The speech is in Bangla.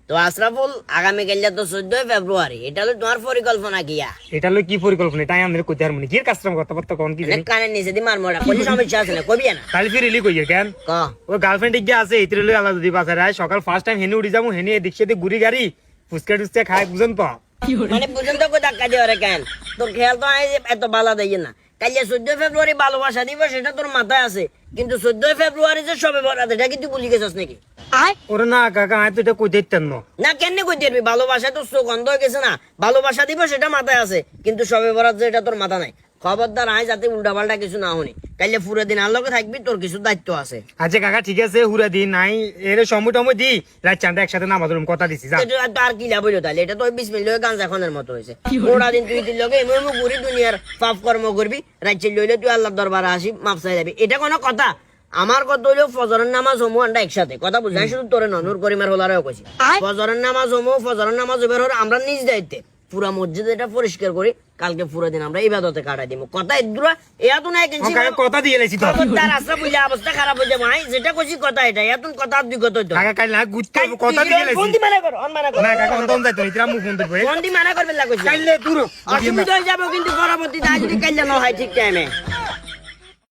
তো আশরাফুল আগামী কাল তো 14 ফেব্রুয়ারি, এটা হলো তোমার পরিকল্পনা কিয়া? এটা হলো কি পরিকল্পনা, তাই আমাদের কইতে আর মনে কি কাস্টম করতে পারতো কোন কি জানি কানের নিচে দি মারমোড়া কলি সমস্যা আছে না, কবি না তাহলে ফির এলি কইয়ে কেন ক ও গার্লফ্রেন্ড গিয়ে আছে ইতরে লই আলাদা দি বাজারে আয় সকাল ফার্স্ট টাইম হেনে উড়ি যাবো হেনে এদিক সেদিক ঘুরি গাড়ি ফুচকা টুচকা খায় বুঝেন তো মানে বুঝেন তো কই ধাক্কা দিয়ে কেন? তোর খেয়াল তো আই এত বালা দেয় না। কাল 14 ফেব্রুয়ারি ভালোবাসা দিবস, সেটা তোর মাথায় আছে, কিন্তু 14 ফেব্রুয়ারি যে সবে বরাত, এটা কি তুই ভুলি গেছিস নাকি? ওরে না কাকা আমি তো এটা কইতে দিতেন না না কেন কই দিবি? ভালোবাসা তো চোখ অন্ধ হয়ে গেছে না, ভালোবাসা দিবস সেটা মাথায় আছে, কিন্তু সবে বরাত যে এটা তোর মাথা নাই। খবরদার আয় যাতে উল্টাপাল্টা কিছু না হনি, কাইলে পুরো দিন আর লগে থাকবি, তোর কিছু দায়িত্ব আছে। আচ্ছা কাকা ঠিক আছে হুরা দি নাই এর সময় টময় দি রাত চারটা একসাথে নামাজ পড়ুম কথা দিছি যা এটা আর কি লাভ হইলো তাহলে? এটা তো বিসমিল্লাহ গাঞ্জা খানের মতো হয়েছে। ওরা দিন তুই লগে এমন এমন ঘুরি দুনিয়ার পাপ কর্ম করবি, রাজ্যে লইলে তুই আল্লাহর দরবারে আসি মাপ চাই যাবি, এটা কোনো কথা? আমার কথা হইলো ফজরের নামাজ হমু আন্ডা একসাথে, কথা বুঝাই শুধু তোরে নূর করিমার হলারেও কইছি। ফজরের নামাজ হমু, ফজরের নামাজ বের হরে আমরা নিজ দায়িত্বে পুরা মসজিদ এটা পরিষ্কার করি, কালকে পুরো দিন আমরা ইবাদতে কাটাই দিব। কথা ইদুরা এত না কিনছি কথা দিয়ে লেছি তো তার রাস্তা বুঝলে অবস্থা খারাপ হয়ে যাবে। ভাই যেটা কইছি কথা এটা, এত কথা দুই কথা হইতো কাকা কাল না গুছতে কথা দিয়ে লেছি ফোন দি মানা কর, অন মানা কর না কাকা অন্তম যাইতো ইতরা মু ফোন দিবে ফোন দি মানা করবে লাগছে কাইলে দূর অসুবিধা হয়ে যাবে কিন্তু পরবর্তীতে যদি কাইলে না হয় ঠিক টাইমে।